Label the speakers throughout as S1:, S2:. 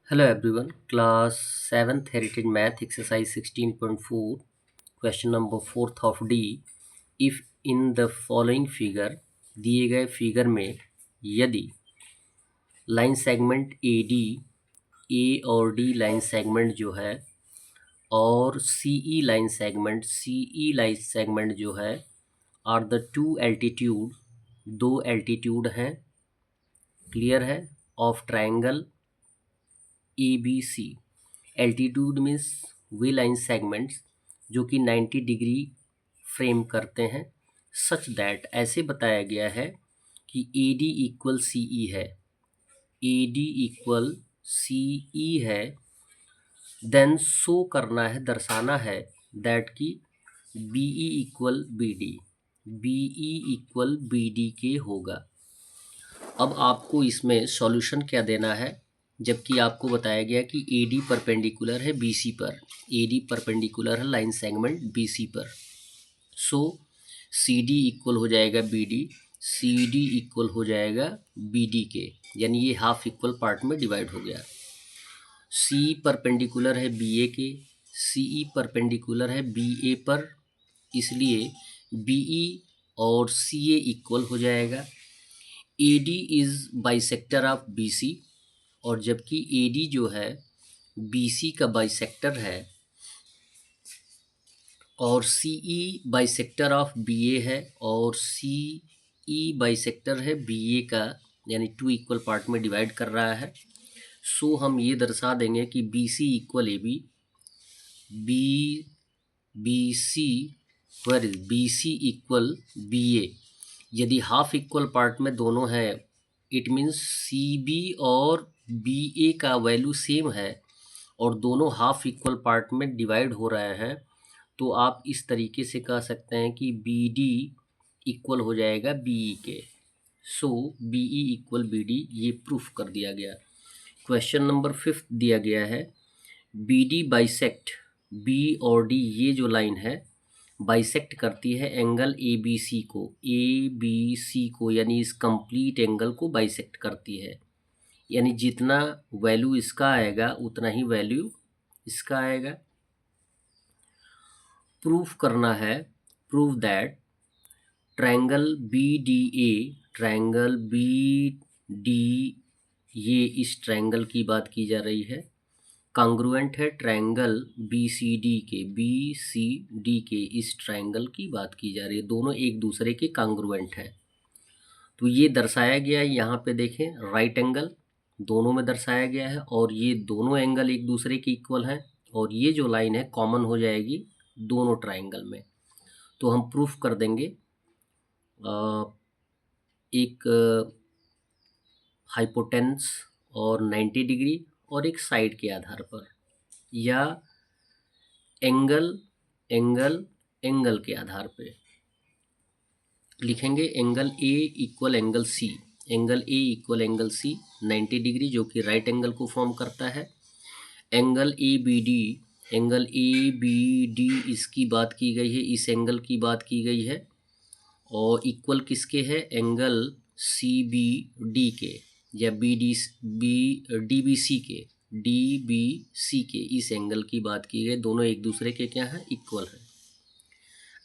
S1: Hello everyone, class 7th Heritage Math exercise 16.4 question number 4th of D. If in the following figure दिए गए figure में यदि line segment AD A और D line segment जो है और CE line segment जो है आर द टू एल्टीट्यूड दो एल्टीट्यूड हैं, क्लियर है, of triangle ABC। Altitude means way line segments जो कि 90 डिग्री फ्रेम करते हैं, सच दैट ऐसे बताया गया है कि AD इक्वल CE है, AD इक्वल CE है, देन शो करना है, दर्शाना है दैट कि BE equal BD, BE equal BD के होगा। अब आपको इसमें सॉल्यूशन क्या देना है, जबकि आपको बताया गया कि AD परपेंडिकुलर है BC पर, AD परपेंडिकुलर है लाइन सेगमेंट BC पर। सो CD इक्वल हो जाएगा BD, CD इक्वल हो जाएगा BD के, यानी ये हाफ इक्वल पार्ट में डिवाइड हो गया। C परपेंडिकुलर है BA के, CE परपेंडिकुलर है BA पर, इसलिए BE और CA इक्वल हो जाएगा। AD is bisector of BC, और जबकि AD जो है BC का बाइसेक्टर है और CE बाइसेक्टर ऑफ BA है और CE बाइसेक्टर है BA का, यानी टू इक्वल पार्ट में डिवाइड कर रहा है। सो हम ये दर्शा देंगे कि BC equal AB, BC where is BC equal BA। यदि हाफ इक्वल पार्ट में दोनों है, इट मीन्स CB और BA का वैल्यू सेम है और दोनों हाफ इक्वल पार्ट में डिवाइड हो रहे हैं, तो आप इस तरीके से कह सकते हैं कि BD इक्वल हो जाएगा BE के। सो BE इक्वल BD, ये प्रूफ कर दिया गया। क्वेश्चन नंबर 5 दिया गया है, BD बाइसेक्ट B और D, ये जो लाइन है बाइसेक्ट करती है एंगल ABC को, ABC को, यानी इस कंप्लीट एंगल को बाइसेक्ट करती है, यानी जितना वैल्यू इसका आएगा उतना ही वैल्यू इसका आएगा। प्रूफ करना है, prove that triangle BDA, triangle BD, ये इस ट्रायंगल की बात की जा रही है, कांग्रुएंट है ट्रायंगल BCD के, इस ट्रायंगल की बात की जा रही है, दोनों एक दूसरे के कांग्रुएंट है। तो ये दर्शाया गया है, यहाँ पे देखें राइट एंगल दोनों में दर्शाया गया है और ये दोनों एंगल एक दूसरे के इक्वल हैं, और ये जो लाइन है कॉमन हो जाएगी दोनों ट्रायंगल में। तो हम प्रूफ कर देंगे एक हाइपोटेन्स और 90 डिग्री और एक साइड के आधार पर, या एंगल के आधार पे लिखेंगे angle A equal angle C, angle A equal angle C 90 degree, जो कि राइट एंगल को फॉर्म करता है। एंगल ABD, एंगल ABD इसकी बात की गई है, इस एंगल की बात की गई है, और इक्वल किसके है, एंगल CBD के या DBC के, इस एंगल की बात की गई, दोनों एक दूसरे के क्या है, इक्वल है।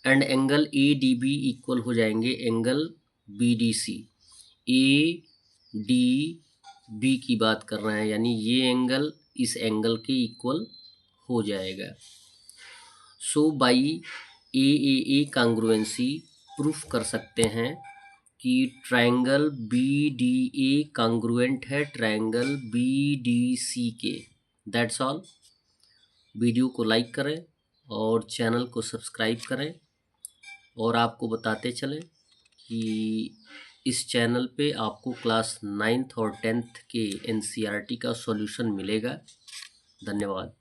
S1: एंड एंगल ADB इक्वल हो जाएंगे एंगल BDC, ADB की बात कर रहे हैं, यानी ये एंगल इस एंगल के इक्वल हो जाएगा। सो बाई AAA कांग्रुएंसी प्रूफ कर सकते हैं कि ट्रायंगल BDA कांग्रुएंट है ट्रायंगल BDC के। That's all. वीडियो को लाइक करें और चैनल को सब्सक्राइब करें, और आपको बताते चलें कि इस चैनल पे आपको क्लास 9th और 10th के NCERT का सॉल्यूशन मिलेगा। धन्यवाद।